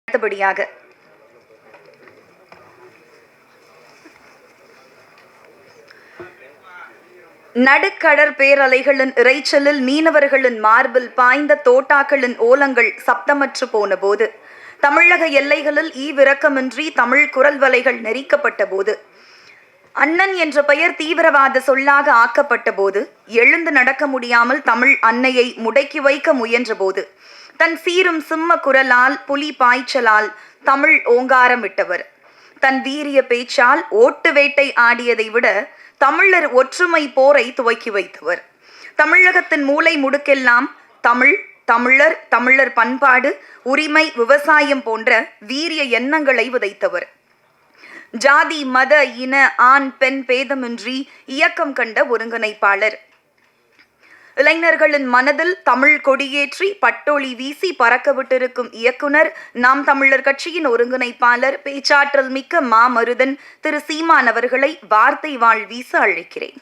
அடுத்தபடியாக நடுக்கடற் பேரலைகளின் இறைச்சலில் மீனவர்களின் மார்பில் பாய்ந்த தோட்டாக்களின் ஓலங்கள் சப்தமற்று போன போது, தமிழக எல்லைகளில் ஈவிரக்கமின்றி தமிழ் குரல் வலைகள் நெரிக்கப்பட்ட போது, அண்ணன் என்ற பெயர் தீவிரவாத சொல்லாக ஆக்கப்பட்ட போது, எழுந்து நடக்க முடியாமல் தமிழ் அன்னையை முடக்கி வைக்க முயன்ற போது, தன் சீரும் சிம்ம குரலால் புலி பாய்ச்சலால் தமிழ் ஓங்காரமிட்டவர். தன் வீரிய பேச்சால் ஓட்டு வேட்டை ஆடியதை விட தமிழர் ஒற்றுமை போரை துவக்கி வைத்தவர். தமிழகத்தின் மூலை முடுக்கெல்லாம் தமிழ், தமிழர், தமிழர் பண்பாடு, உரிமை, விவசாயம் போன்ற வீரிய எண்ணங்களை விதைத்தவர். ஜாதி, மத, இன, ஆண், பெண் பேதமின்றி இயக்கம் கண்ட ஒருங்கிணைப்பாளர். இளைஞர்களின் மனதில் தமிழ் கொடியேற்றி பட்டொளி வீசி பறக்க விட்டிருக்கும் இயக்குனர், நாம் தமிழர் கட்சியின் ஒருங்கிணைப்பாளர், பேச்சாற்றல் மிக்க மாமருதன் திரு சீமான் அவர்களை வார்த்தை வாழ் வீச அழைக்கிறேன்.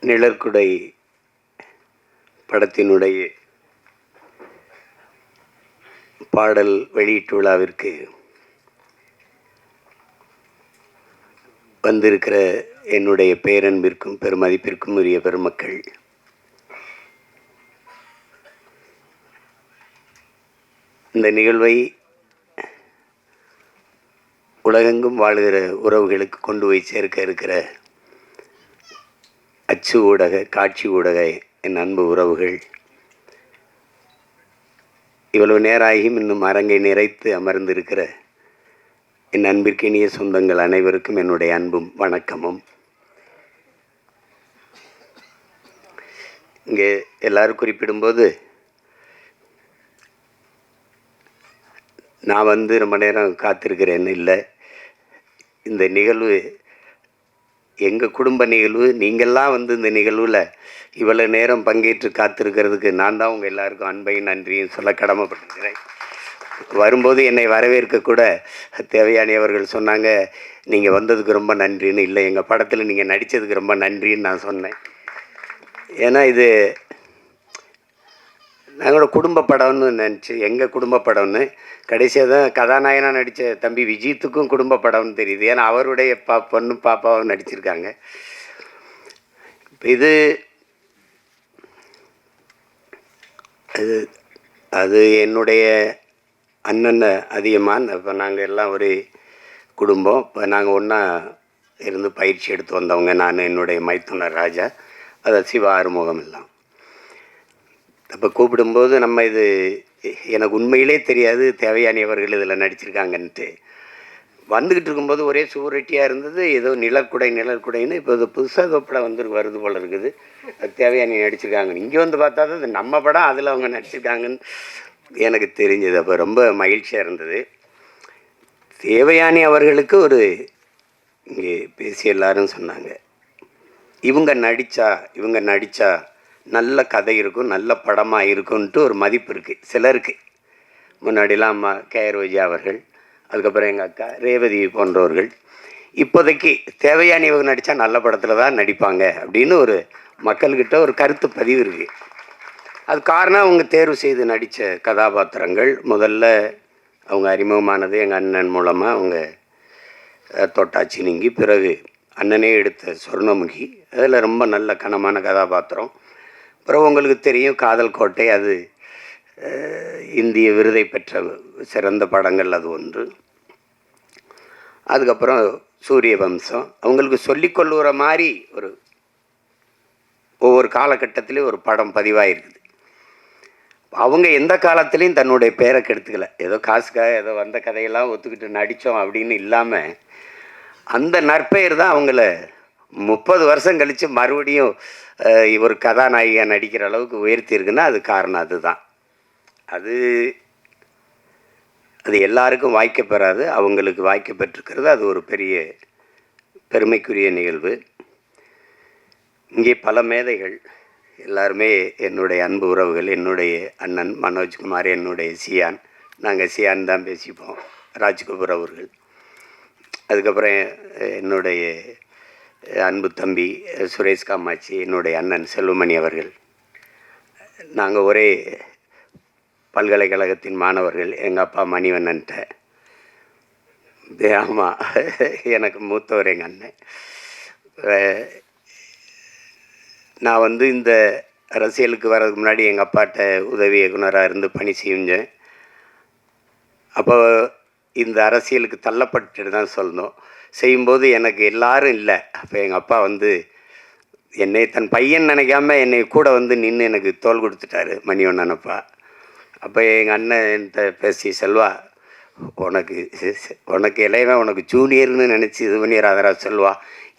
நிழற்குடை படத்தினுடைய பாடல் வெளியீட்டு விழாவிற்கு வந்திருக்கிற என்னுடைய பேரன்பிற்கும் பெருமதிப்பிற்கும் உரிய பெருமக்கள், இந்த நிகழ்வை உலகெங்கும் வாழுகிற உறவுகளுக்கு கொண்டு போய் சேர்க்க இருக்கிற அச்சு ஊடக, காட்சி ஊடக என் அன்பு உறவுகள், இவ்வளவு நேராகியும் இன்னும் அரங்கை நிறைத்து அமர்ந்திருக்கிற என் அன்பிற்கினிய சொந்தங்கள் அனைவருக்கும் என்னுடைய அன்பும் வணக்கமும். இங்கே எல்லாரும் குறிப்பிடும்போது நான் ரொம்ப நேரம் காத்திருக்கிறேன்னு இல்லை. இந்த நிகழ்வு எங்கள் குடும்ப நிகழ்வு. நீங்கள்லாம் இந்த நிகழ்வில் இவ்வளோ நேரம் பங்கேற்று காத்திருக்கிறதுக்கு நான் தான் உங்கள் எல்லாருக்கும் அன்பையும் நன்றியும் சொல்ல கடமைப்பட்டிருக்கிறேன். வரும்போது என்னை வரவேற்க கூட தேவயானி அவர்கள் சொன்னாங்க, நீங்கள் வந்ததுக்கு ரொம்ப நன்றின்னு. இல்லை, எங்கள் படத்தில் நீங்கள் நடித்ததுக்கு ரொம்ப நன்றின்னு நான் சொன்னேன். ஏன்னா இது நாங்களோட குடும்ப படம்னு நினச்சி, எங்கள் குடும்ப படம்னு. கடைசியாக தான் கதாநாயகனாக நடித்த தம்பி விஜித்துக்கும் குடும்ப படம்னு தெரியுது. ஏன்னா அவருடைய பொண்ணு பாப்பாவும் நடிச்சிருக்காங்க. இது அது என்னுடைய அண்ணன் அதிகமாக. இப்போ நாங்கள் எல்லாம் ஒரு குடும்பம். இப்போ நாங்கள் ஒன்றா இருந்து பயிற்சி எடுத்து வந்தவங்க. நான், என்னுடைய மைத்துனர் ராஜா, அதை சிவா ஆறுமுகம் எல்லாம். அப்போ கூப்பிடும்போது இது எனக்கு உண்மையிலே தெரியாது தேவயானி அவர்கள் இதில் நடிச்சிருக்காங்கன்ட்டு. வந்துக்கிட்டு இருக்கும்போது ஒரே சுவரொட்டியாக இருந்தது. ஏதோ நிழற்குடைன்னு இப்போ இது புதுசாக படம் வருது போல் இருக்குது. அது தேவயானி நடிச்சிருக்காங்கன்னு. இங்கே வந்து பார்த்தா தான் இது நம்ம படம், அதில் அவங்க நடிச்சிருக்காங்கன்னு எனக்கு தெரிஞ்சது. அப்போ ரொம்ப மகிழ்ச்சியாக இருந்தது. தேவயானி அவர்களுக்கு இங்கே பேசி எல்லாரும் சொன்னாங்க, இவங்க நடித்தா நல்ல கதை இருக்கும், நல்ல படமாக இருக்கும்ன்ட்டு ஒரு மதிப்பு இருக்குது சிலருக்கு. முன்னாடிலாம் அம்மா கேஆர் விஜயா அவர்கள், அதுக்கப்புறம் எங்கள் அக்கா ரேவதி போன்றவர்கள், இப்போதைக்கு தேவயானி இவங்க நடித்தா நல்ல படத்தில் தான் நடிப்பாங்க அப்படின்னு ஒரு மக்கள்கிட்ட ஒரு கருத்து பதிவு இருக்குது. அது காரணம் அவங்க தேர்வு செய்து நடித்த கதாபாத்திரங்கள். முதல்ல அவங்க அறிமுகமானது எங்கள் அண்ணன் மூலமாக. அவங்க தொட்டாச்சி நீங்கி, பிறகு அண்ணனே எடுத்த சொர்ணமுகி, அதில் ரொம்ப நல்ல கனமான கதாபாத்திரம். அப்புறம் உங்களுக்கு தெரியும் காதல் கோட்டை, அது இந்திய விருதை பெற்ற சிறந்த படங்கள் அது ஒன்று. அதுக்கப்புறம் சூரிய வம்சம். அவங்களுக்கு சொல்லிக்கொள்ளுற மாதிரி ஒவ்வொரு காலகட்டத்திலையும் ஒரு படம் பதிவாயிருக்குது. அவங்க எந்த காலத்துலேயும் தன்னுடைய பேரை கெடுத்துக்கல. ஏதோ காசுக்காக ஏதோ வந்த கதையெல்லாம் ஒத்துக்கிட்டு நடித்தோம் அப்படின்னு இல்லாமல், அந்த நற்பெயர் தான் அவங்கள 30 வருஷம் கழித்து மறுபடியும் ஒரு கதாநாயகியாக நடிக்கிற அளவுக்கு உயர்த்தியிருக்குன்னா அது காரணம் அதுதான். அது எல்லாருக்கும் வாய்க்கப்பெறாது, அவங்களுக்கு வாய்க்கப்பெற்றிருக்கிறது. அது ஒரு பெரிய பெருமைக்குரிய நிகழ்வு. இங்கே பல மேதைகள் எல்லாருமே என்னுடைய அன்பு உறவுகள். என்னுடைய அண்ணன் மனோஜ்குமார், என்னுடைய சியான், நாங்கள் சியான் தான் பேசிப்போம், ராஜ்கபூர் அவர்கள். அதுக்கப்புறம் என்னுடைய அன்பு தம்பி சுரேஷ் காமாட்சி, என்னுடைய அண்ணன் செல்வமணி அவர்கள். நாங்கள் ஒரே பல்கலைக்கழகத்தின் மாணவர்கள். எங்கள் அப்பா மணிவண்ணன்ட்ட. ஆமாம், எனக்கு மூத்தவர் எங்கள் அண்ணன். நான் வந்து இந்த அரசியலுக்கு வர்றதுக்கு முன்னாடி எங்கள் அப்பாட்ட உதவி இயக்குனராக இருந்து பணி செஞ்சேன். அப்போ இந்த அரசியலுக்கு தள்ளப்பட்டு தான் சொல்லணும். செய்யும்போது எனக்கு எல்லாரும் இல்லை. அப்போ எங்கள் அப்பா வந்து என்னை தன் பையன் நினைக்காம என்னை கூட வந்து நின்று எனக்கு தோள் கொடுத்துட்டாரு, மணிவண்ணன் அப்பா. அப்போ எங்கள் அண்ணன்ட்ட பேசி, செல்வா, உனக்கு இளையவன், உனக்கு ஜூனியர்னு நினச்சி இது பண்ணிடுறாதரா செல்வா,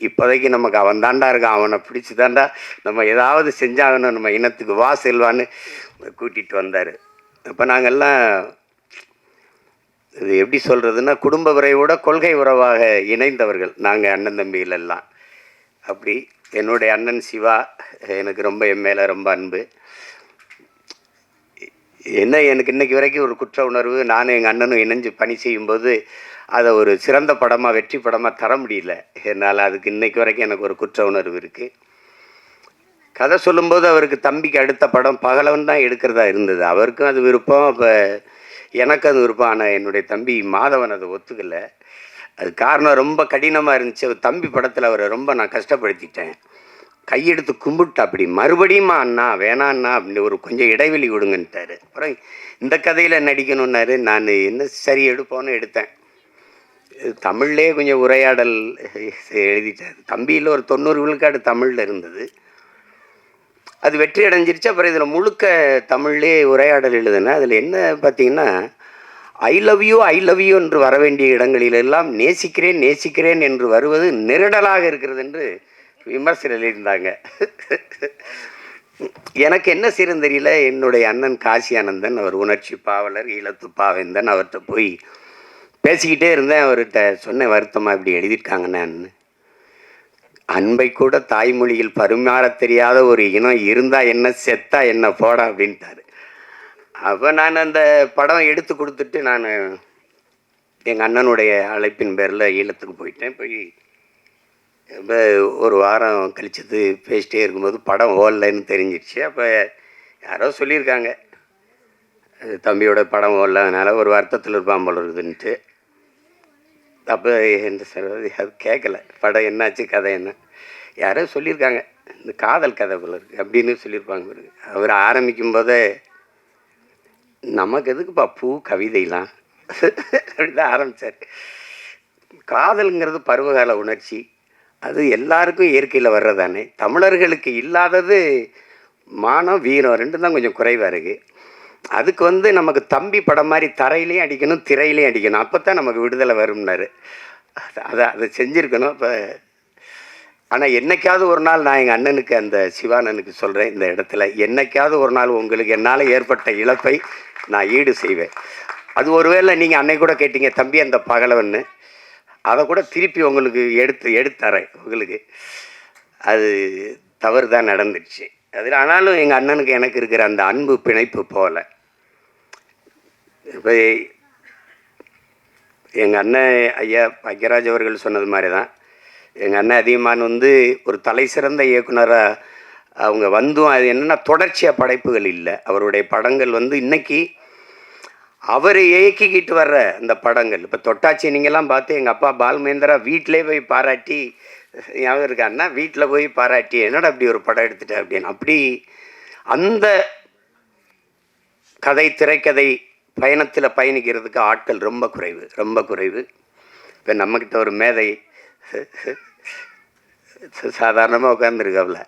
இப்போதைக்கு நமக்கு அவன் தாண்டா இருக்கான், அவனை பிடிச்சி தாண்டா நம்ம ஏதாவது செஞ்சாகணும் நம்ம இனத்துக்கு, வா செல்வான்னு கூட்டிகிட்டு வந்தார். அப்போ நாங்கள்லாம் இது எப்படி சொல்கிறதுன்னா, குடும்ப உறவோட கொள்கை உறவாக இணைந்தவர்கள் நாங்கள் அண்ணன் தம்பிகளெல்லாம். அப்படி என்னுடைய அண்ணன் சிவா எனக்கு ரொம்ப என் மேலே ரொம்ப அன்பு. எனக்கு இன்றைக்கி வரைக்கும் ஒரு குற்ற உணர்வு. நானும் எங்கள் அண்ணனும் இணைஞ்சு பணி செய்யும்போது அதை ஒரு சிறந்த படமாக, வெற்றி படமாக தர முடியல என்னால். அதுக்கு இன்றைக்கு வரைக்கும் எனக்கு ஒரு குற்ற உணர்வு இருக்குது. கதை சொல்லும்போது அவருக்கு தம்பிக்கு அடுத்த படம் பகலவன் தான் எடுக்கிறதா இருந்தது. அவருக்கும் அது விருப்பம், அப்போ எனக்கு அது விருப்பம். ஆனால் என்னுடைய தம்பி மாதவன் அதை ஒத்துக்கலை. அது காரணம் ரொம்ப கடினமாக இருந்துச்சு. தம்பி படத்தில் அவரை ரொம்ப நான் கஷ்டப்படுத்திட்டேன். கையெடுத்து கும்பிட்டு அப்படி மறுபடியுமா அண்ணா வேணாண்ணா அப்படின்னு ஒரு கொஞ்சம் இடைவெளி கொடுங்கன்ட்டார். அப்புறம் இந்த கதையில் நடிக்கணுன்னாரு. நான் என்ன சரி எடுப்போன்னு எடுத்தேன். தமிழ்லே கொஞ்சம் உரையாடல் எழுதிட்டார். தம்பியில் ஒரு 90 விழுக்காடு தமிழில் இருந்தது. அது வெற்றி அடைஞ்சிருச்சு. அப்புறம் இதில் முழுக்க தமிழ்லே உரையாடல் எழுதுனேன். அதில் என்ன பார்த்தீங்கன்னா, ஐ லவ் யூ என்று வர வேண்டிய இடங்களிலெல்லாம் நேசிக்கிறேன் என்று வருவது நெருடலாக இருக்கிறது என்று விமர்சனம் எழுதியிருந்தாங்க. எனக்கு என்ன செய்யறது தெரியல. என்னுடைய அண்ணன் காசி ஆனந்தன், அவர் உணர்ச்சி பாவலர், ஈழத்து பாவேந்தன், அவர்கிட்ட போய் பேசிக்கிட்டே இருந்தேன். அவர்கிட்ட சொன்ன வருத்தமாக இப்படி எழுதியிருக்காங்கண்ணே. அன்பை கூட தாய்மொழியில் பரிமாற தெரியாத ஒரு இனம் இருந்தால் என்ன, செத்தா என்ன, போடா அப்படின்ட்டாரு. அப்போ நான் அந்த படம் எடுத்து கொடுத்துட்டு நான் எங்கள் அண்ணனுடைய அழைப்பின் பேரில் ஈழத்துக்கு போயிட்டேன். போய் இப்போ ஒரு வாரம் கழிச்சது பேசிட்டே இருக்கும்போது படம் ஓடலைன்னு தெரிஞ்சிடுச்சு. அப்போ யாரோ சொல்லியிருக்காங்க, தம்பியோட படம் ஓடல, அதனால் ஒரு வருத்தத்தில் இருப்பான் போல இருக்குதுன்ட்டு. அப்போ என்ன சார் அது கேட்கல, படம் என்னாச்சு, கதை என்ன, யாரோ சொல்லியிருக்காங்க, இந்த காதல் கதை போல இருக்குது அப்படின்னு சொல்லியிருப்பாங்க. அவர் ஆரம்பிக்கும் போதே நமக்கு எதுக்குப்பா பூ கவிதைலாம் அப்படிதான் ஆரம்பித்தார். காதலுங்கிறது பருவகால உணர்ச்சி, அது எல்லாருக்கும் இயற்கையில் வர்றதானே. தமிழர்களுக்கு இல்லாதது மானம், வீரம், ரெண்டும் தான் கொஞ்சம் குறைவாக இருக்குது. அதுக்கு வந்து நமக்கு தம்பி படம் மாதிரி தரையிலையும் அடிக்கணும், திரையிலையும் அடிக்கணும், அப்போ தான் நமக்கு விடுதலை வரும்னாரு. அதை செஞ்சுருக்கணும். இப்போ ஆனால் என்னைக்காவது ஒரு நாள் நான் எங்கள் அண்ணனுக்கு, அந்த சிவானனுக்கு சொல்கிறேன், இந்த இடத்துல என்னைக்காவது ஒரு நாள் உங்களுக்கு என்னால் ஏற்பட்ட இழப்பை நான் ஈடு செய்வேன். அது ஒருவேளை நீங்கள் அன்னை கூட கேட்டீங்க தம்பி அந்த பகலவன்னு, அதை கூட திருப்பி உங்களுக்கு எடுத்தரேன் உங்களுக்கு. அது தவறு தான் நடந்துடுச்சு அதில். ஆனாலும் எங்கள் அண்ணனுக்கு எனக்கு இருக்கிற அந்த அன்பு பிணைப்பு போல. இப்போ எங்கள் அண்ணன் ஐயா பாக்கியராஜ் அவர்கள் சொன்னது மாதிரி தான், எங்கள் அண்ணன் அதிகமான வந்து ஒரு தலை சிறந்த இயக்குனராக அவங்க வந்தும் அது என்னென்னா தொடர்ச்சியாக படைப்புகள் இல்லை. அவருடைய படங்கள் வந்து இன்றைக்கி அவர் இயக்கிக்கிட்டு வர்ற அந்த படங்கள், இப்போ தொட்டாச்சி நீங்கள்லாம் பார்த்து எங்கள் அப்பா பால்மேந்திரா வீட்டிலே போய் பாராட்டி, ஞாபகம் இருக்காருன்னா வீட்டில் போய் பாராட்டி, என்னடா அப்படி ஒரு படம் எடுத்துட்டேன் அப்படின்னு. அப்படி அந்த கதை, திரைக்கதை பயணத்தில் பயணிக்கிறதுக்கு ஆட்கள் ரொம்ப குறைவு. இப்போ நம்மக்கிட்ட ஒரு மேதை சாதாரணமாக உட்காந்துருக்காப்புல,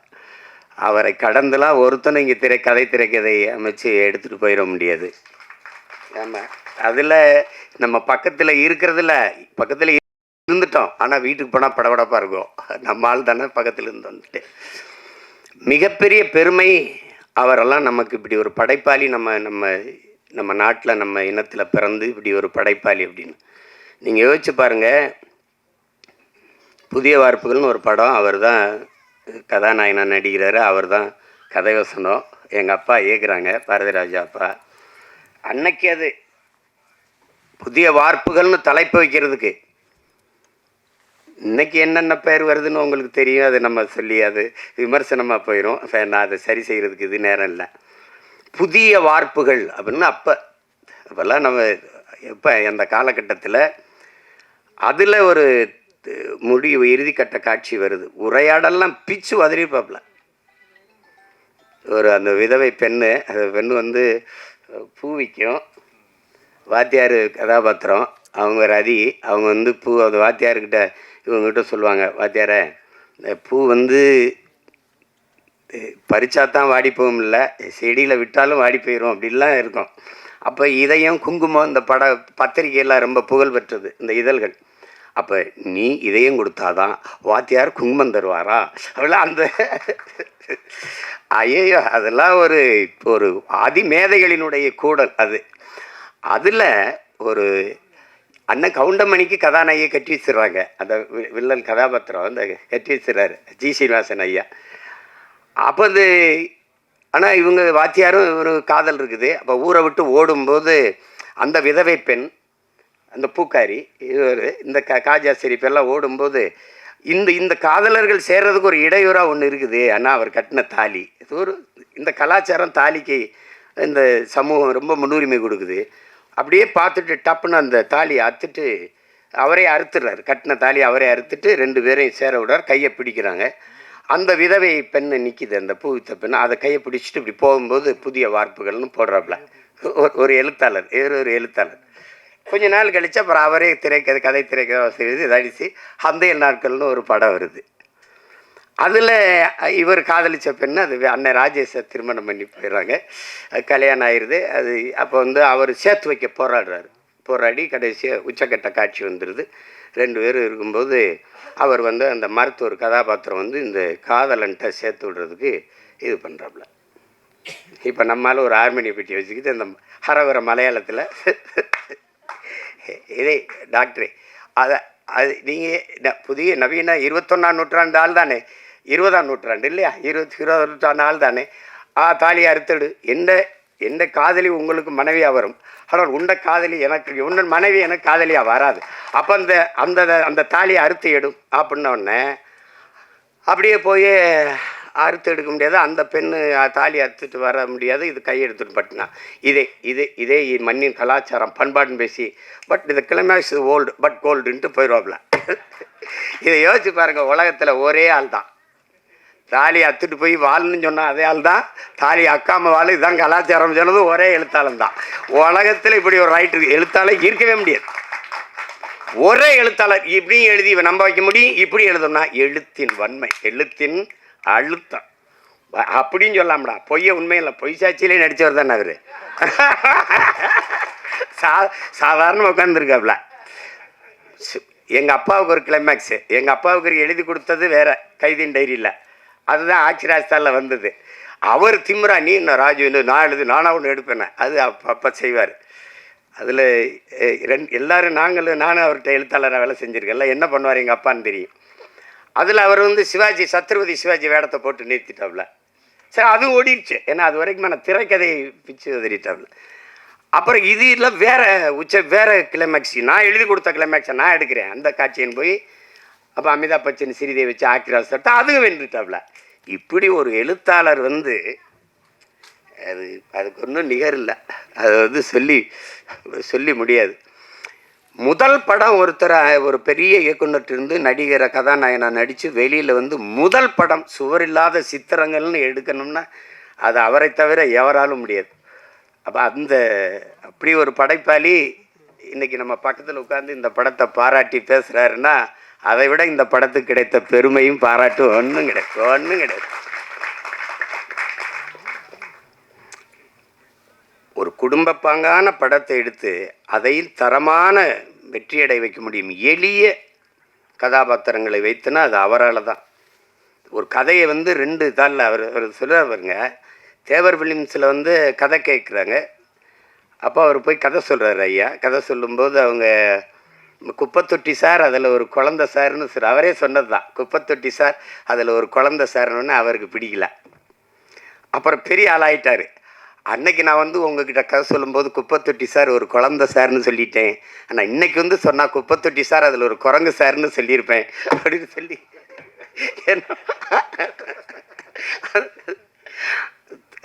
அவரை கடந்துலாம் ஒருத்தனை இங்கே திரைக்கதை அமைச்சு எடுத்துகிட்டு போயிட முடியாது. ஆமாம், அதில் நம்ம பக்கத்தில் இருந்துட்டோம். ஆனால் வீட்டுக்கு போனால் படபடப்பாக இருக்கும். நம்ம ஆள் தானே பக்கத்தில் இருந்து வந்துட்டு. மிகப்பெரிய பெருமை அவரெல்லாம் நமக்கு இப்படி ஒரு படைப்பாளி, நம்ம நாட்டில் நம்ம இனத்தில் பிறந்து இப்படி ஒரு படைப்பாளி அப்படின்னு. நீங்கள் யோசிச்சு பாருங்கள், புதிய வார்ப்புகள்னு ஒரு படம், அவர் தான் கதாநாயகனாக நடிக்கிறாரு, அவர் தான் கதை வசனம் எங்கள் அப்பா ஏற்கிறாங்க, பாரதிராஜா அப்பா. அன்னைக்கு அது புதிய வார்ப்புகள்னு தலைப்பு வைக்கிறதுக்கு இன்னைக்கு என்னென்ன பேர் வருதுன்னு உங்களுக்கு தெரியும். அது நம்ம சொல்லி அது விமர்சனமாக போயிடும். நான் அதை சரி செய்கிறதுக்கு இது நேரம் இல்லை. புதிய வார்ப்புகள் அப்படின்னு அப்போல்லாம் நம்ம எப்போ அந்த காலகட்டத்தில் அதில் ஒரு முடிவு இறுதிக்கட்ட காட்சி வருது. உரையாடலாம் பிச்சு உதறிப்பாப்புல. ஒரு அந்த விதவை பெண்ணு, அந்த பெண்ணு வந்து பூ விற்கும். வாத்தியார் கதாபாத்திரம், அவங்க ரதி. அவங்க வந்து பூ அந்த வாத்தியார்கிட்ட இவங்ககிட்ட சொல்லுவாங்க, வாத்தியாரை இந்த பூ வந்து பறிச்சா தான் வாடி போகும், இல்லை செடியில் விட்டாலும் வாடி போயிடும் அப்படிலாம் இருக்கும். அப்போ இதயம் குங்குமம் இந்த பத்திரிகையெல்லாம் ரொம்ப புகழ் பெற்றது இந்த இதழ்கள். அப்போ நீ இதயம் கொடுத்தாதான் வாத்தியார் குங்குமம் தருவாரா அப்படிலாம் அந்த ஐயோ அதெல்லாம் ஒரு அதிமேதைகளினுடைய கூடல் அது. அதில் ஒரு அண்ணன் கவுண்டமணிக்கு கதாநாயகியை கட்டி வச்சிடுறாங்க. அந்த வில்லன் கதாபாத்திரம் அந்த கட்டி வச்சிடறாரு ஜி சீனிவாசன் ஐயா. அப்போ அது ஆனால் இவங்க வாத்தியாரும் ஒரு காதல் இருக்குது. அப்போ ஊரை விட்டு ஓடும்போது அந்த விதவை பெண், அந்த பூக்காரி, இவர் இந்த காஜா ஷெரீஃபெல்லாம் ஓடும்போது இந்த காதலர்கள் சேர்றதுக்கு ஒரு இடையூறாக ஒன்று இருக்குது. ஆனால் அவர் கட்டின தாலி இந்த கலாச்சாரம் தாலிக்கு இந்த சமூகம் ரொம்ப முன்னுரிமை கொடுக்குது. அப்படியே பார்த்துட்டு டப்புன்னு அந்த தாலியை அறுத்துட்டு அவரே அறுத்துடுறாரு. கட்டின தாலி அவரே அறுத்துட்டு 2 பேரையும் சேர விடுறார். கையை பிடிக்கிறாங்க. அந்த விதவை பெண்ணை நிற்கிது, அந்த பூ வித்த பெண்ணை. அதை கையை பிடிச்சிட்டு இப்படி போகும்போது புதிய வார்ப்புகள்னு போடுறாப்புல ஒரு எழுத்தாளர், ஒரு எழுத்தாளர். கொஞ்ச நாள் கழித்து அப்புறம் அவரே கதை திரைக்கதை இதாடிச்சு அந்தைய நாட்கள்னு ஒரு படம் வருது. அதில் இவர் காதலித்த பெண்ணு அது அண்ணன் ராஜேஷை திருமணம் பண்ணி போயிடுறாங்க. கல்யாணம் ஆயிடுது. அது அப்போ வந்து அவர் சேர்த்து வைக்க போராடி கடைசியாக உச்சக்கட்ட காட்சி வந்துடுது. 2 பேரும் இருக்கும்போது அவர் வந்து அந்த மருத்துவர் கதாபாத்திரம் வந்து இந்த காதலன்ட்ட சேர்த்து விடுறதுக்கு இது பண்ணுறாப்புல. இப்போ நம்மளால் ஒரு ஆர்மேனிய பெட்டி வச்சுக்கிட்டு இந்த ஹரவர மலையாளத்தில் இதே டாக்டரே அது நீங்கள் புதிய நவீன 21ஆம் நூற்றாண்டு ஆள் தானே, 20ஆம் நூற்றாண்டு இல்லையா, 20ஆம் நூற்றாண்டு ஆள் தானே. தாலியை அறுத்தடு, எந்த காதலி உங்களுக்கு மனைவியாக வரும், ஆனால் உன்ன மனைவி எனக்கு காதலியாக வராது. அப்போ அந்த தாலியை அறுத்து எடும் அப்படின்னோடனே அப்படியே போய் அறுத்து எடுக்க முடியாது. அந்த பெண்ணு தாலி அறுத்துட்டு வர முடியாது. இது கையெடுத்துட்டு பட்டினா இதே மண்ணின் கலாச்சாரம் பண்பாடுன்னு பேசி இந்த கிளைமேக்ஸ் ஓல்டு பட் கோல்டுன்ட்டு போயிடுவாப்புல. இதை யோசிச்சு பாருங்கள். உலகத்தில் ஒரே ஆள் தான் தாலி அத்துட்டு போய் வாழ்னு சொன்னால் அதே ஆள் தான் தாலி அக்காம வாழ், இதுதான் கலாச்சாரம் சொன்னது ஒரே எழுத்தாளன் தான். உலகத்தில் இப்படி ஒரு ரைட்டு எழுத்தாளர் இருக்கவே முடியாது. ஒரே எழுத்தாளர் இப்படியும் எழுதி நம்ப வைக்க முடியும். இப்படி எழுதணும்னா எழுத்தின் வன்மை, எழுத்தின் அழுத்தம் அப்படின்னு சொல்லாமடா. பொய்ய உண்மையில்லை, பொய் சாட்சியிலே நடித்தவர் தானே அவர். சாதாரண உட்காந்துருக்காப்புல. எங்கள் அப்பாவுக்கு ஒரு கிளைமேக்ஸு, எங்கள் அப்பாவுக்கு எழுதி கொடுத்தது வேற, கைதின் டைரியில். அதுதான் ஆட்சி ராஜஸ்தானில் வந்தது. அவர் திமுறா நீ என்ன ராஜு நானாக ஒன்று எடுப்பேன். அது அப்போ செய்வார். அதில் எல்லோரும் நானும் அவர்கிட்ட எழுத்தாளராக வேலை செஞ்சுருக்கேன்ல. என்ன பண்ணுவார் எங்கள் அப்பான்னு தெரியும். அதில் அவர் வந்து சத்ரபதி சிவாஜி வேடத்தை போட்டு நிறுத்திட்டாப்புல. சரி, அதுவும் ஓடிடுச்சு. ஏன்னா அது வரைக்கும் நான் திரைக்கதையை பிச்சு உதறிட்டாப்புல. அப்புறம் இது இல்லை வேற கிளைமேக்ஸ், நான் எழுதி கொடுத்த கிளைமேக்ஸை நான் எடுக்கிறேன் அந்த காட்சின்னு போய் அப்போ அமிதாப் பச்சன் சிறிதை வச்சு ஆக்கிராஸ் தட்டா அதுவும் வென்றுட்டாப்புல. இப்படி ஒரு எழுத்தாளர் வந்து அதுக்கு ஒன்றும் நிகர் இல்லை. அது வந்து சொல்லி முடியாது. முதல் படம் ஒரு பெரிய இயக்குனர்கிட்ட நடிகரை கதாநாயகனாக நடித்து வெளியில் வந்து முதல் படம் சுவரில்லாத சித்திரங்கள்னு எடுக்கணும்னா அது அவரை தவிர எவராலும் முடியாது. அப்போ அப்படி ஒரு படைப்பாளி இன்றைக்கி நம்ம பக்கத்தில் உட்காந்து இந்த படத்தை பாராட்டி பேசுகிறாருன்னா அதை விட இந்த படத்துக்கு கிடைத்த பெருமையும் பாராட்டும் ஒன்றும் கிடையாது. ஒரு குடும்பப்பாங்கான படத்தை எடுத்து அதையில் தரமான வெற்றியடை வைக்க முடியும். எளிய கதாபாத்திரங்களை வைத்துனா அது அவரால் தான். ஒரு கதையை வந்து 2 தாளில் அவர் சொல்லுவாருங்க. தேவர் ஃபிலிம்ஸில் வந்து கதை கேட்குறாங்க. அப்போ அவர் போய் கதை சொல்கிறார். ஐயா கதை சொல்லும்போது அவங்க குப்பத்தொட்டி சார் அதில் ஒரு குழந்தை சார்னு அவரே சொன்னது தான். குப்பத்தொட்டி சார் அதில் ஒரு குழந்தை சார்னு அவருக்கு பிடிக்கல. அப்புறம் பெரிய ஆளாயிட்டார். அன்னைக்கு நான் வந்து உங்ககிட்ட கதை சொல்லும்போது குப்பத்தொட்டி சார் ஒரு குழந்தை சார்னு சொல்லிட்டேன், ஆனால் இன்னைக்கு வந்து சொன்னால் குப்பத்தொட்டி சார் அதில் ஒரு குரங்கு சார்னு சொல்லியிருப்பேன் அப்படின்னு சொல்லி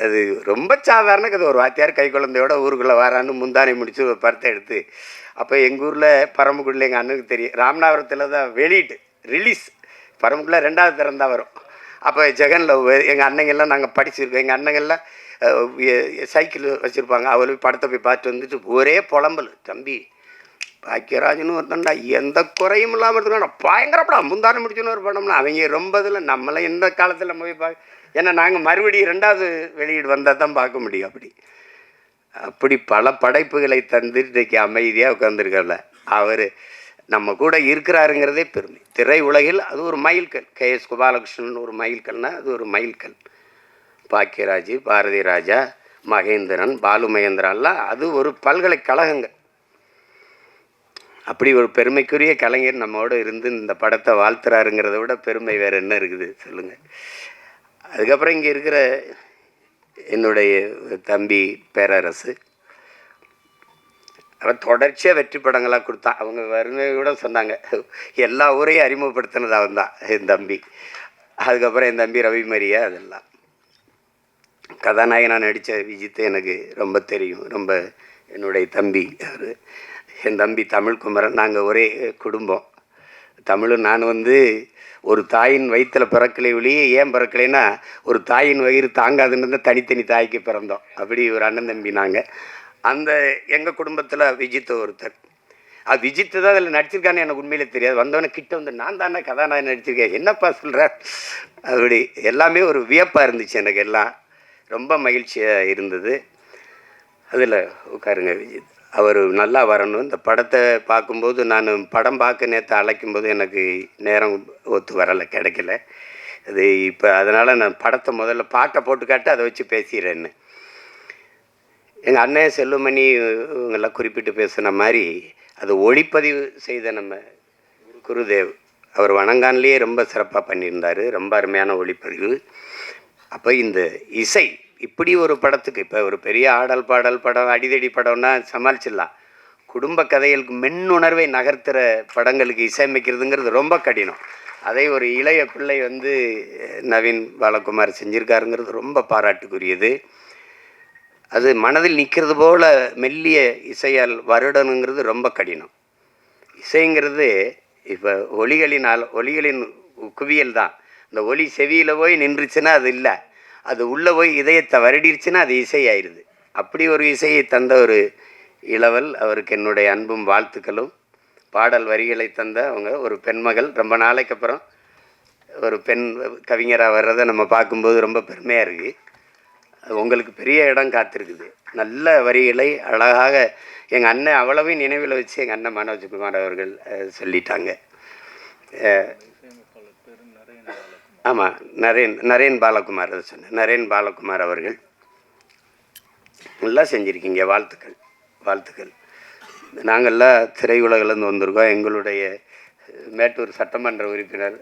அது ரொம்ப சாதாரண கதை. ஒரு வாத்தியார் கை குழந்தையோட ஊருக்குள்ளே வரான்னு முந்தானை முடிச்சு ஒரு படத்தை எடுத்து, அப்போ எங்கள் ஊரில் பரமக்குடியில் எங்கள் அண்ணனுக்கு தெரியும், ராமநாதபுரத்தில் தான் வெளியிட்டு ரிலீஸ், பரமக்குடியில் 2வது தரம் தான் வரும். அப்போ ஜெகனில் எங்கள் அண்ணங்கள்லாம் நாங்கள் படிச்சிருக்கோம். எங்கள் அண்ணங்கள்லாம் சைக்கிள் வச்சுருப்பாங்க. அவள் படத்தை போய் பார்த்துட்டு வந்துட்டு ஒரே புலம்பல், தம்பி பாக்கியராஜன்னு ஒருத்தன்டா எந்த குறையும் இல்லாமல் இருக்கணும், பயங்கர படம், முந்தானை முடிச்சுன்னு ஒரு படம்னா அவங்க ரொம்ப இதில் நம்மளாம் எந்த காலத்தில் நம்ம போய் ஏன்னா நாங்கள் மறுபடியும் 2வது வெளியீடு வந்தால் தான் பார்க்க முடியும். அப்படி பல படைப்புகளை தந்து இன்றைக்கு அமைதியாக உட்காந்துருக்கல அவர் நம்ம கூட இருக்கிறாருங்கிறதே பெருமை. திரை உலகில் அது ஒரு மைல்கல். KS கோபாலகிருஷ்ணன் ஒரு மைல்கல்னால் அது ஒரு மைல்கல். பாக்கியராஜ், பாரதி ராஜா, மகேந்திரன், பாலு மகேந்திராலாம் அது ஒரு பல்கலைக்கழகங்கள். அப்படி ஒரு பெருமைக்குரிய கலைஞர் நம்மோடு இருந்து இந்த படத்தை வாழ்த்துறாருங்கிறத விட பெருமை வேறு என்ன இருக்குது சொல்லுங்கள். அதுக்கப்புறம் இங்கே இருக்கிற என்னுடைய தம்பி பேரரசு, அவன் தொடர்ச்சியாக வெற்றி படங்களாக கொடுத்தான். அவங்க வருமே கூட சொன்னாங்க, எல்லா ஊரையும் அறிமுகப்படுத்தினது அவன் தான் என் தம்பி. அதுக்கப்புறம் என் தம்பி ரவி மரியா, அதெல்லாம் கதாநாயகனாக நடித்த விஜித்தை எனக்கு ரொம்ப தெரியும். ரொம்ப என்னுடைய தம்பி அவர், என் தம்பி தமிழ்குமரன். நாங்கள் ஒரே குடும்பம். தமிழும் நான் வந்து ஒரு தாயின் வயிற்றில் பிறக்கலை ஒழிய ஏன் பிறக்கலைன்னா, ஒரு தாயின் வயிறு தாங்காதுன்னு தனித்தனி தாய்க்கு பிறந்தோம். அப்படி ஒரு அண்ணன் தம்பி நாங்கள். அந்த எங்கள் குடும்பத்தில் விஜித் ஒருத்தர். அது விஜித்து தான் அதில் நடிச்சிருக்கான்னு எனக்கு உண்மையிலே தெரியாது. வந்தவொடனே கிட்ட வந்து நான் தானே கதாநாயகன் நடிச்சிருக்கேன், என்னப்பா சொல்கிறேன். அப்படி எல்லாமே ஒரு வியப்பாக இருந்துச்சு எனக்கு. எல்லாம் ரொம்ப மகிழ்ச்சியாக இருந்தது. அதில் உட்காருங்க விஜித், அவர் நல்லா வரணும். இந்த படத்தை பார்க்கும்போது நான் படம் பார்க்க நேற்று அழைக்கும்போது எனக்கு நேரம் ஒத்து வரலை, கிடைக்கல. அது இப்போ அதனால் நான் படத்தை முதல்ல பாட்டை போட்டு காட்டு அதை வச்சு பேசிடுறேன்னு. எங்கள் அண்ணன் செல்லுமணி இவங்கெல்லாம் குறிப்பிட்டு பேசுன மாதிரி அதை ஒளிப்பதிவு செய்த நம்ம குருதேவ் அவர் வணங்கான்லேயே ரொம்ப சிறப்பாக பண்ணியிருந்தார். ரொம்ப அருமையான ஒளிப்பதிவு. அப்போ இந்த இசை இப்படி ஒரு படத்துக்கு, இப்போ ஒரு பெரிய ஆடல் பாடல் படம், அடிதடி படம்னா சமாளிச்சிடலாம். குடும்ப கதைகளுக்கு மென்னுணர்வை நகர்த்துகிற படங்களுக்கு இசையமைக்கிறதுங்கிறது ரொம்ப கடினம். அதை ஒரு இளைய பிள்ளை வந்து நவீன் பாலகுமார் செஞ்சுருக்காருங்கிறது ரொம்ப பாராட்டுக்குரியது. அது மனதில் நிற்கிறது போல் மெல்லிய இசையால் வருடணுங்கிறது ரொம்ப கடினம். இசைங்கிறது இப்போ ஒலிகளின் குவியல் தான். இந்த ஒலி செவியில் போய் நின்றுச்சுன்னா அது இல்லை, அது உள்ளே போய் இதயத்தை வருடிருச்சுன்னா அது இசை ஆயிடுது. அப்படி ஒரு இசையை தந்த ஒரு இளவல், அவருக்கு என்னுடைய அன்பும் வாழ்த்துக்களும். பாடல் வரிகளை தந்த அவங்க ஒரு பெண்மகள், ரொம்ப நாளைக்கு அப்புறம் ஒரு பெண் கவிஞராக வர்றதை நம்ம பார்க்கும்போது ரொம்ப பெருமையாக இருக்குது. உங்களுக்கு பெரிய இடம் காத்திருக்குது. நல்ல வரிகளை அழகாக எங்கள் அண்ணன் அவ்வளவையும் நினைவில் வச்சு எங்கள் அண்ணன் மனோஜ்குமார் அவர்கள் சொல்லிட்டாங்க. ஆமாம், நரேன் பாலகுமார், அதை சொன்னேன். நரேன் பாலகுமார் அவர்கள் நல்லா செஞ்சுருக்கீங்க. வாழ்த்துக்கள். நாங்கள்லாம் திரையுலகிலேருந்து வந்திருக்கோம். எங்களுடைய மேட்டூர் சட்டமன்ற உறுப்பினர்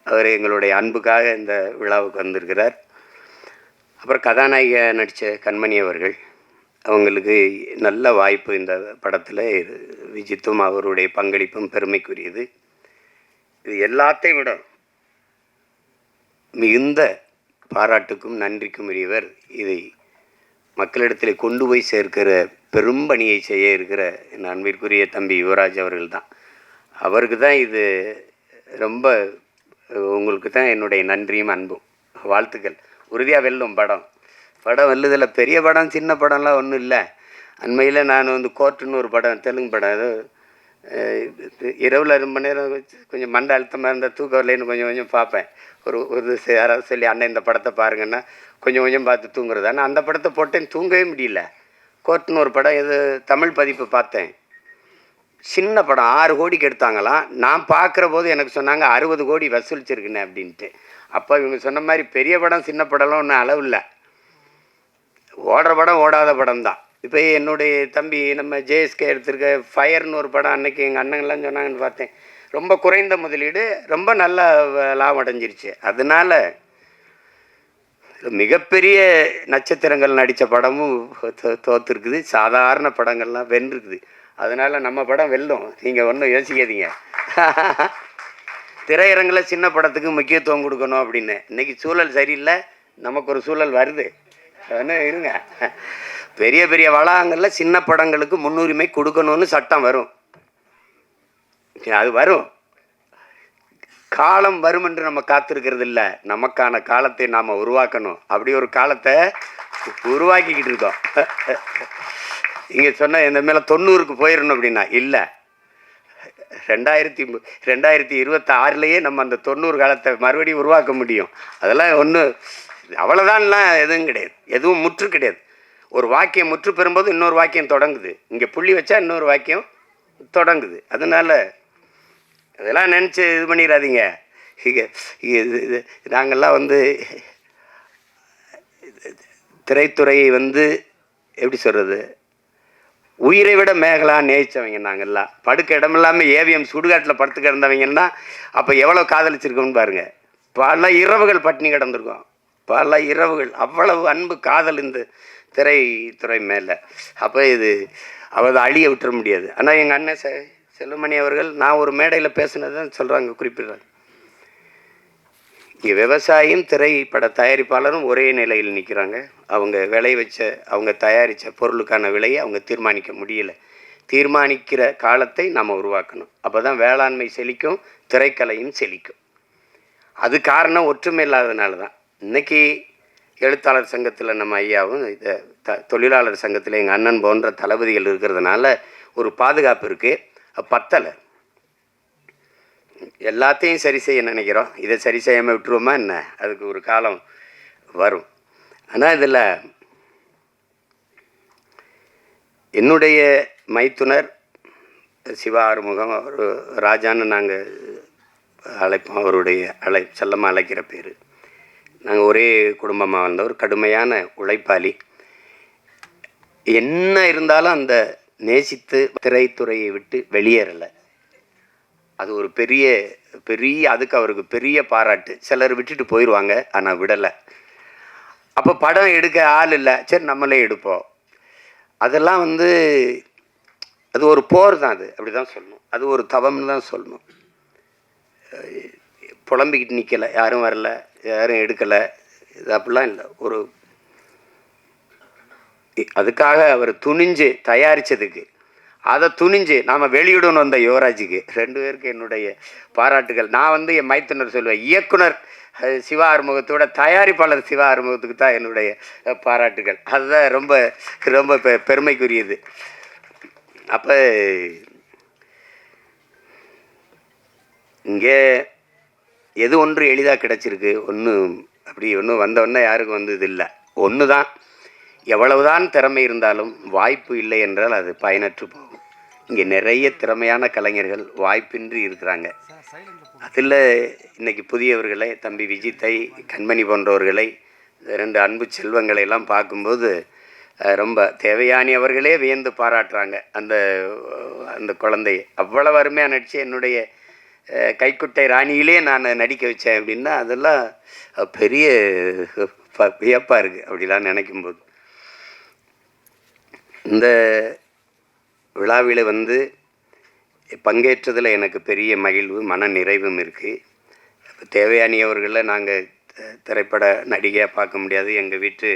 அவர் எங்களுடைய அன்புக்காக இந்த விழாவுக்கு வந்திருக்கிறார். அப்புறம் கதாநாயக நடித்த கண்மணி அவர்கள், அவங்களுக்கு நல்ல வாய்ப்பு இந்த படத்தில். விஜித்தும் அவருடைய பங்களிப்பும் பெருமைக்குரியது. இது எல்லாத்தையும் விட மிகுந்த பாராட்டுக்கும் நன்றிக்கும் உரியவர். இதை மக்களிடத்தில் கொண்டு போய் சேர்க்கிற பெரும் பணியை செய்ய இருக்கிற என் அன்பிற்குரிய தம்பி யுவராஜ் அவர்கள் தான். அவருக்கு தான் இது ரொம்ப, உங்களுக்கு தான் என்னுடைய நன்றியும் அன்பும் வாழ்த்துக்கள். உறுதியாக வெல்லும் படம் வெல்லுதில் பெரிய படம் சின்ன படம்லாம் ஒன்றும் இல்லை. அண்மையில் நான் வந்து கோர்ட்டுன்னு ஒரு படம், தெலுங்கு படம், ஏதோ இரவில் ரொம்ப நேரம் கொஞ்சம் மண்டை அழுத்தமாக இருந்தால் தூக்கம் வரலைன்னு கொஞ்சம் பார்ப்பேன். ஒரு யாராவது சொல்லி அண்ணன் இந்த படத்தை பாருங்கன்னா கொஞ்சம் பார்த்து தூங்குறது. ஆனால் அந்த படத்தை போட்டேன், தூங்கவே முடியல. கோர்ட்டுன்னு ஒரு படம், இது தமிழ் பதிப்பு பார்த்தேன். சின்ன படம் 6 கோடிக்கு எடுத்தாங்களாம். நான் பார்க்குற போது எனக்கு சொன்னாங்க 60 கோடி வசூலிச்சிருக்குண்ணே அப்படின்ட்டு. அப்போ இவங்க சொன்ன மாதிரி பெரிய படம் சின்ன படம்லாம் ஒன்றும் அளவு இல்லை. ஓடுற படம் ஓடாத படம் தான். இப்போ என்னுடைய தம்பி நம்ம JSK எடுத்திருக்க ஃபயர்னு ஒரு படம், அன்னைக்கு எங்கள் அண்ணங்கள்லாம் சொன்னாங்கன்னு பார்த்தேன். ரொம்ப குறைந்த முதலீடு, ரொம்ப நல்ல லாபம் அடைஞ்சிருச்சு. அதனால் மிகப்பெரிய நட்சத்திரங்கள் நடித்த படமும் தோற்றுருக்குது, சாதாரண படங்கள்லாம் வென்றுருக்குது. அதனால் நம்ம படம் வெல்லும், நீங்கள் ஒன்றும் யோசிக்காதீங்க. திரையரங்கில் சின்ன படத்துக்கு முக்கியத்துவம் கொடுக்கணும் அப்படின்னு. இன்றைக்கி சூழல் சரியில்லை, நமக்கு ஒரு சூழல் வருது. அதனால் இருங்க, பெரிய பெரிய வளாகங்களில் சின்ன படங்களுக்கு முன்னுரிமை கொடுக்கணும்னு சட்டம் வரும். அது வரும், காலம் வரும் என்று நம்ம காத்திருக்கிறது இல்லை, நமக்கான காலத்தை நாம் உருவாக்கணும். அப்படி ஒரு காலத்தை உருவாக்கிக்கிட்டு இருக்கோம். இங்கே சொன்ன இந்த மேலே 90க்கு போயிடணும் அப்படின்னா இல்லை, 2026 நம்ம அந்த 90 காலத்தை மறுபடியும் உருவாக்க முடியும். அதெல்லாம் ஒன்றும் அவ்வளோதான்லாம் எதுவும் கிடையாது, எதுவும் முற்று கிடையாது. ஒரு வாக்கியம் முற்று பெறும்போது இன்னொரு வாக்கியம் தொடங்குது, இங்கே புள்ளி வச்சா இன்னொரு வாக்கியம் தொடங்குது. அதனால் அதெல்லாம் நினச்சி இது பண்ணிடாதீங்க. நாங்கள்லாம் திரைத்துறையை எப்படி சொல்கிறது, உயிரை விட மேகலாக நேசித்தவங்க நாங்கள்லாம். படுக்க இடம் இல்லாமல் ஏவிஎம் சுடுகாட்டில் படுத்து கிடந்தவங்கன்னா அப்போ எவ்வளோ காதலிச்சிருக்கோம்னு பாருங்கள். பல இரவுகள் பட்டினி கிடந்திருக்கோம், பல இரவுகள். அவ்வளவு அன்பு காதல் இந்த திரைத்துறை மேலே. அப்போ அவள் அழிய விட்டுற முடியாது. ஆனால் எங்கள் அண்ணன் செல்வமணி அவர்கள் நான் ஒரு மேடையில் பேசுனதான் சொல்கிறாங்க, குறிப்பிடுறாங்க, இங்கே விவசாயியும் திரைப்பட தயாரிப்பாளரும் ஒரே நிலையில் நிற்கிறாங்க. அவங்க அவங்க தயாரித்த பொருளுக்கான விலையை அவங்க தீர்மானிக்க முடியல. தீர்மானிக்கிற காலத்தை நாம் உருவாக்கணும். அப்போ தான் வேளாண்மை செழிக்கும், திரைக்கலையும் செழிக்கும். அது காரணம் ஒற்றுமை இல்லாததுனால தான். இன்றைக்கி எழுத்தாளர் சங்கத்தில் நம்ம ஐயாவும், தொழிலாளர் சங்கத்தில் எங்கள் அண்ணன் போன்ற தளபதிகள் இருக்கிறதுனால ஒரு பாதுகாப்பு இருக்குது. பத்தலை, எல்லாத்தையும் சரி செய்ய நினைக்கிறோம், இதை சரி செய்யாமல் விட்டுருவோமா என்ன? அதுக்கு ஒரு காலம் வரும். ஆனால் இதில் என்னுடைய மைத்துனர் சிவா ஆறுமுகம், அவர் ராஜான்னு நாங்கள் அழைப்போம், அவருடைய செல்லமாக அழைக்கிற பேர். நாங்கள் ஒரே குடும்பமாக வந்தவர், கடுமையான உழைப்பாளி. என்ன இருந்தாலும் அந்த நேசித்து திரைத்துறையை விட்டு வெளியேறலை. அது ஒரு பெரிய அதுக்கு அவருக்கு பெரிய பாராட்டு. சிலர் விட்டுட்டு போயிடுவாங்க, ஆனால் விடலை. அப்போ படம் எடுக்க ஆள் இல்லை, சரி நம்மளே எடுப்போம். அதெல்லாம் அது ஒரு போர் தான், அது அப்படி தான் சொல்லணும், அது ஒரு தவம்னு தான் சொல்லணும். புலம்பிக்கிட்டு நிற்கலை, யாரும் வரல, யாரும் எடுக்கலை, இது அப்படிலாம் இல்லை. அதுக்காக அவர் துணிஞ்சு தயாரித்ததுக்கு, அதை துணிஞ்சு நாம் வெளியிடணும் வந்த யுவராஜுக்கு, 2 பேருக்கு என்னுடைய பாராட்டுகள். நான் என் மைத்துனர் சொல்லுவேன், இயக்குனர் சிவா ஆறுமுகத்தோட தயாரிப்பாளர் சிவா ஆறுமுகத்துக்கு தான் என்னுடைய பாராட்டுகள். அதுதான் ரொம்ப ரொம்ப பெருமைக்குரியது. அப்போ இங்கே எது ஒன்று எளிதாக கிடச்சிருக்கு, ஒன்றும் வந்தோடனே யாருக்கும் இது இல்லை. ஒன்று தான், எவ்வளவுதான் திறமை இருந்தாலும் வாய்ப்பு இல்லை என்றால் அது பயனற்று போகும். இங்கே நிறைய திறமையான கலைஞர்கள் வாய்ப்பின்றி இருக்கிறாங்க. அதில் இன்றைக்கி புதியவர்களை, தம்பி விஜித்தை, கண்மணி போன்றவர்களை, 2 அன்பு செல்வங்களை எல்லாம் பார்க்கும்போது ரொம்ப தேவயானி அவர்களே வியந்து பாராட்டுறாங்க. அந்த குழந்தையை அவ்வளவு அருமையாக நடித்து என்னுடைய கைக்குட்டை ராணியிலே நான் நடிக்க வச்சேன் அப்படின்னா அதெல்லாம் பெரிய வியப்பாக இருக்குது. அப்படிலாம் நினைக்கும்போது இந்த விழாவில் பங்கேற்றதில் எனக்கு பெரிய மகிழ்வு, மன நிறைவும் இருக்குது. தேவயானி அவர்களை நாங்கள் திரைப்பட நடிகையாக பார்க்க முடியாது, எங்கள் வீட்டு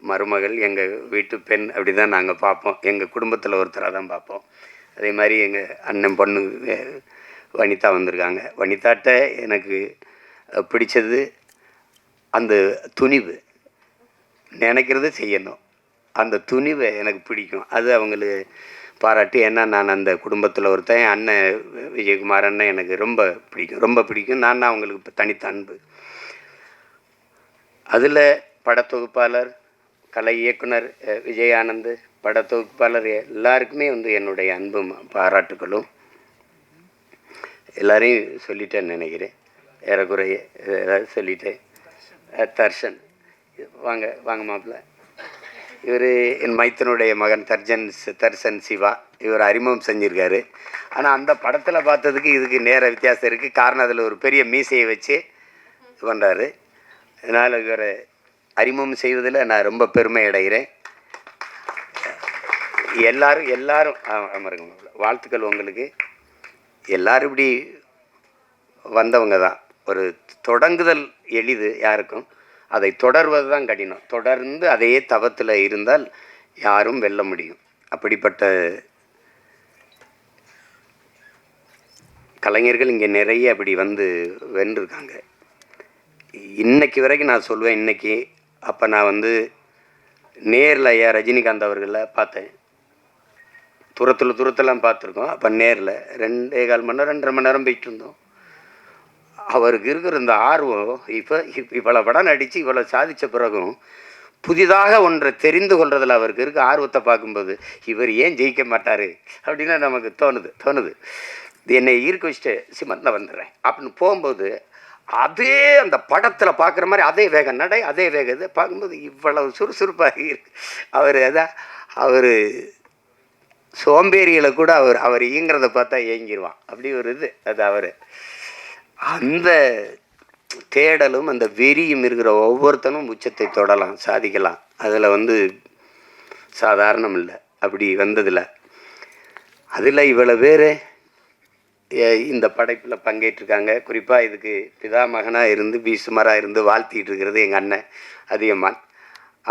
மருமகள், எங்கள் வீட்டு பெண், அப்படி தான் நாங்கள் பார்ப்போம். எங்கள் குடும்பத்தில் ஒருத்தராக தான் பார்ப்போம். அதே மாதிரி எங்கள் அண்ணன் பொண்ணு வனிதா வந்திருக்காங்க. வனிதாட்ட எனக்கு பிடிச்சது அந்த துணிவு, நினைக்கிறது செய்யணும், அந்த துணிவை எனக்கு பிடிக்கும். அது அவங்களுக்கு பாராட்டி. ஏன்னா நான் அந்த குடும்பத்தில் ஒருத்தன், அண்ணன் விஜயகுமார் அண்ணன் எனக்கு ரொம்ப பிடிக்கும். நான் அவங்களுக்கு தனித்த அன்பு. அதில் படத்தொகுப்பாளர், கலை இயக்குனர் விஜயானந்த், படத்தொகுப்பாளர் எல்லாருக்குமே என்னுடைய அன்பும் பாராட்டுகளும். எல்லாரையும் சொல்லிட்டேன்னு நினைக்கிறேன், ஏறக்குறைய ஏதாவது சொல்லிட்டேன். தர்ஷன் வாங்க மாப்பிள்ள, இவர் என் மைத்தனுடைய மகன் தர்ஷன் சிவா. இவர் அறிமுகம் செஞ்சுருக்காரு. ஆனால் அந்த படத்தில் பார்த்ததுக்கு இதுக்கு நேர வித்தியாசம் இருக்குது. காரணம் அதில் ஒரு பெரிய மீசையை வச்சு இது பண்ணுறாரு. அதனால் இவரை அறிமுகம் செய்வதில் நான் ரொம்ப பெருமை அடைகிறேன். எல்லாரும் அமருங்க. வாழ்த்துக்கள் உங்களுக்கு. எல்லாரும் இப்படி வந்தவங்க தான். ஒரு தொடங்குதல் எளிது யாருக்கும், அதை தொடர்வது தான் கடினம். தொடர்ந்து அதே தவத்தில் இருந்தால் யாரும் வெல்ல முடியும். அப்படிப்பட்ட கலைஞர்கள் இங்கே நிறைய அப்படி வந்து வென்றிருக்காங்க. இன்னைக்கு வரைக்கும் நான் சொல்லுவேன், இன்னைக்கு அப்போ நான் வந்து நேரில் ஐயா ரஜினிகாந்த் அவர்களை பார்த்தேன். தூரத்தெல்லாம் பார்த்துருக்கோம். அப்போ நேரில் 2.25 மணி நேரம் 2.5 மணி நேரம் போயிட்டு இருந்தோம். அவருக்கு இருக்கிற இந்த ஆர்வம் இவ்வளோ படம் நடித்து இவ்வளோ சாதித்த பிறகும் புதிதாக ஒன்றை தெரிந்து கொள்றதில் அவருக்கு இருக்க ஆர்வத்தை பார்க்கும்போது இவர் ஏன் ஜெயிக்க மாட்டார் அப்படின்னு நமக்கு தோணுது. என்னை ஈர்க்க வச்சுட்டு சிமந்த வந்துடுறேன் அப்படின்னு போகும்போது அதே அந்த படத்தில் பார்க்குற மாதிரி அதே வேகம் நடை, அதே வேகம் இது பார்க்கும்போது இவ்வளவு சுறுசுறுப்பாக இருக்கு. அவர் சோம்பேறிகளை கூட அவர் இயங்கிறத பார்த்தா ஏங்கிடுவான். அப்படி ஒரு இது அது. அவர் அந்த தேடலும் அந்த வெறியும் இருக்கிற ஒவ்வொருத்தனும் உச்சத்தை தொடலாம், சாதிக்கலாம். அதில் வந்து சாதாரணம் இல்லை. அப்படி வந்ததில்லை. அதில் இவ்வளோ பேர் இந்த படைப்பில் பங்கேற்றிருக்காங்க. குறிப்பாக இதுக்கு பிதாமகனாக இருந்து பீசுமராக இருந்து வாழ்த்திட்டு இருக்கிறது எங்கள் அண்ணன் அதியமான்.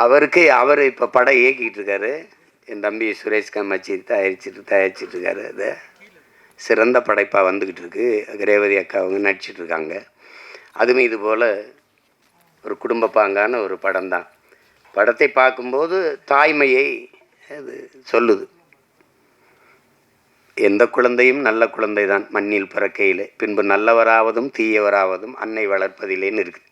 அவர் இப்போ படம் இயக்கிட்டு இருக்காரு. என் தம்பி சுரேஷ் கம்மாச்சி தயாரிச்சிட்டு இருக்காரு. அதை சிறந்த படைப்பாக வந்துக்கிட்டு இருக்கு. ரேவதி அக்கா அவங்க நடிச்சிட்டு இருக்காங்க. அதுவும் இது போல் ஒரு குடும்ப பாங்கான ஒரு படம் தான். படத்தை பார்க்கும்போது தாய்மையை அது சொல்லுது. எந்த குழந்தையும் நல்ல குழந்தை தான் மண்ணில் பிறக்கையிலே, பின்பு நல்லவராவதும் தீயவராவதும் அன்னை வளர்ப்பதிலேன்னு இருக்குது.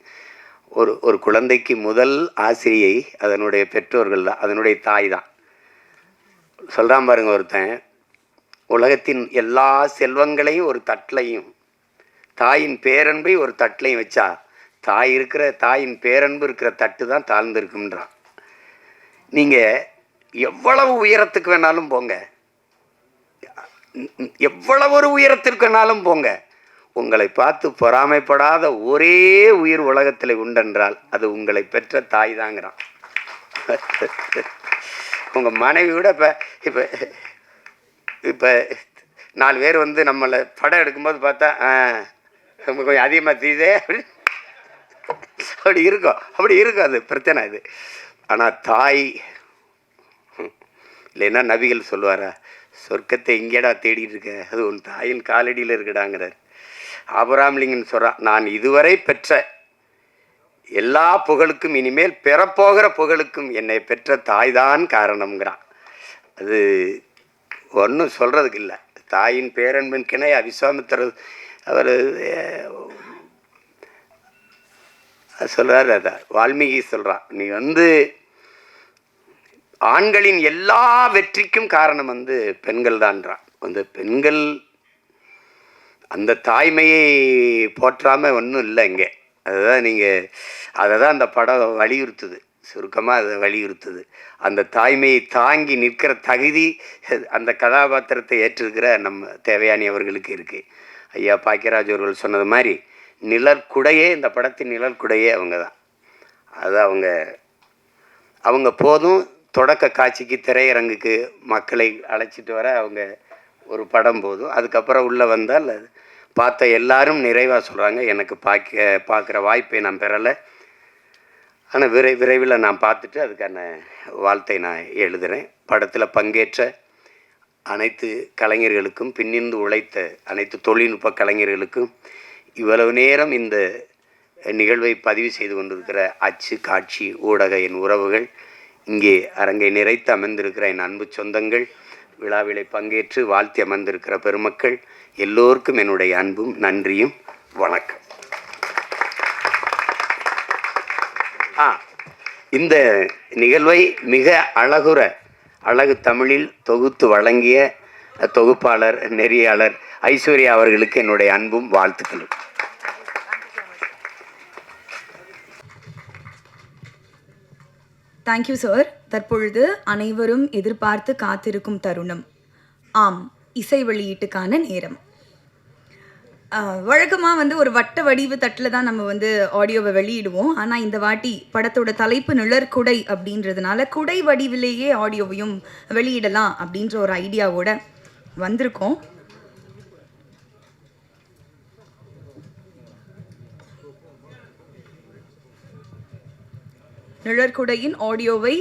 ஒரு குழந்தைக்கு முதல் ஆசிரியை அதனுடைய பெற்றோர்கள் தான், அதனுடைய தாய் தான். சொல்கிறான் பாருங்க ஒருத்தன், உலகத்தின் எல்லா செல்வங்களையும் ஒரு தட்டிலையும் தாயின் பேரன்பை ஒரு தட்டிலையும் வச்சா தாயின் பேரன்பு இருக்கிற தட்டு தான் தாழ்ந்திருக்குன்றான். நீங்கள் எவ்வளவு உயரத்துக்கு வேணாலும் போங்க, எவ்வளவு ஒரு உயரத்திற்கு வேணாலும் போங்க, உங்களை பார்த்து பொறாமைப்படாத ஒரே உயிர் உலகத்தில் உண்டென்றால் அது உங்களை பெற்ற தாய் தாங்கிறான். உங்கள் மனைவி விட இப்போ 4 பேர் வந்து நம்மளை படம் எடுக்கும்போது பார்த்தா கொஞ்சம் அதிகமாக தீதே அப்படி இருக்கும். அது பிரச்சனை இது. ஆனால் தாய் இல்லைன்னா நபிகள் சொல்லுவாரா, சொர்க்கத்தை எங்கேடா தேடிட்டு இருக்க, அது உன் தாயின் காலடியில் இருக்குடாங்கிறார். ஆபிரகாம்லிங்கன் சொல்கிறான், நான் இதுவரை பெற்ற எல்லா புகழுக்கும் இனிமேல் பெறப்போகிற புகழுக்கும் என்னை பெற்ற தாய்தான் காரணம்ங்கிறான். அது ஒன்றும் சொல்கிறதுக்கு இல்லை. தாயின் பேரன்பின் கிணை விஸ்வாமித்திரர் அவர் சொல்கிறார். அதை வால்மீகி சொல்கிறான், நீ வந்து ஆண்களின் எல்லா வெற்றிக்கும் காரணம் வந்து பெண்கள் தான்றான். அந்த பெண்கள் அந்த தாய்மையை போற்றாமல் ஒன்றும் இல்லை இங்கே. அதை தான் அந்த படம் வலியுறுத்துது. சுருக்கமாக அதை வலியுறுத்துது. அந்த தாய்மையை தாங்கி நிற்கிற தகுதி அந்த கதாபாத்திரத்தை ஏற்றிருக்கிற நம்ம தேவயானி அவர்களுக்கு இருக்குது. ஐயா பாக்கியராஜ் அவர்கள் சொன்னது மாதிரி நிழற்குடையே, இந்த படத்தின் நிழற்குடையே அவங்க தான். அது அவங்க போதும் தொடக்க காட்சிக்கு திரையரங்குக்கு மக்களை அழைச்சிட்டு வர அவங்க ஒரு படம் போதும். அதுக்கப்புறம் உள்ளே வந்தால் பார்த்த எல்லாரும் நிறைவாக சொல்கிறாங்க, எனக்கு பார்க்குற வாய்ப்பை நான் பெறலை, ஆனால் விரைவில் நான் பார்த்துட்டு அதுக்கான வாழ்த்தை நான் எழுதுகிறேன். படத்தில் பங்கேற்ற அனைத்து கலைஞர்களுக்கும், பின்னிருந்து உழைத்த அனைத்து தொழில்நுட்ப கலைஞர்களுக்கும், இவ்வளவு நேரம் இந்த நிகழ்வை பதிவு செய்து கொண்டிருக்கிற அச்சு, காட்சி, ஊடக என் உறவுகள், இங்கே அரங்கை நிறைத்து அமர்ந்திருக்கிற என் அன்பு சொந்தங்கள், விழாவிலை பங்கேற்று வாழ்த்தி அமர்ந்திருக்கிற பெருமக்கள் எல்லோருக்கும் என்னுடைய அன்பும் நன்றியும் வணக்கம். இந்த நிகழ்வை மிக அழகு தமிழில் தொகுத்து வழங்கிய தொகுப்பாளர், நெறியாளர் ஐஸ்வர்யா அவர்களுக்கு என்னுடைய அன்பும் வாழ்த்துக்களும். Thank you sir. தற்பொழுது அனைவரும் எதிர்பார்த்து காத்திருக்கும் தருணம். ஆம், இசை வெளியீட்டுக்கான நேரம். வழக்கமாக வந்து ஒரு வட்ட வடிவு தட்டில் தான் நம்ம வந்து ஆடியோவை வெளியிடுவோம். ஆனால் இந்த வாட்டி படத்தோட தலைப்பு நிழற்குடை அப்படின்றதுனால குடை வடிவிலேயே ஆடியோவையும் வெளியிடலாம் அப்படின்ற ஒரு ஐடியாவோட வந்திருக்கோம். நிழற்குடையின் ஆடியோவை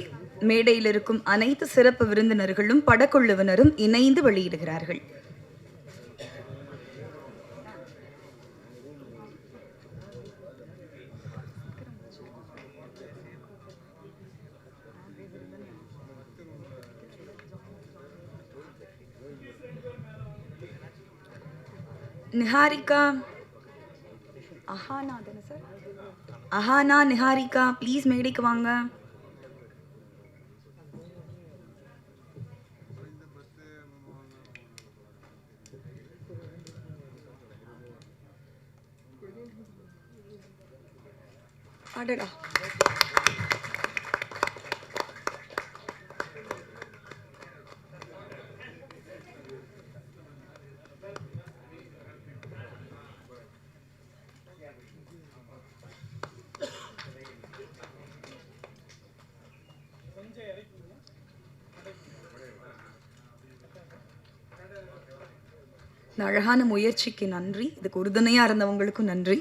மேடையில் இருக்கும் அனைத்து சிறப்பு விருந்தினர்களும் படக்குழுவினரும் இணைந்து வெளியிடுகிறார்கள். நிஹாரிகா, அஹானா தானே சார்? அஹானா, நிஹாரிகா ப்ளீஸ் மேடைக்கு வாங்க. அடடா, இந்த அழகான முயற்சிக்கு நன்றி. இதுக்கு உறுதுணையா இருந்தவங்களுக்கும் நன்றி.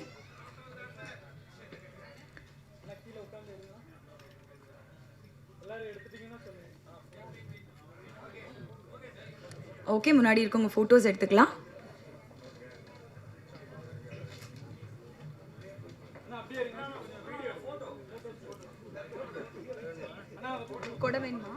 ஓகே, முன்னாடி இருக்கவங்க ஃபோட்டோஸ் எடுத்துக்கலாம். கொடை வேணுமா?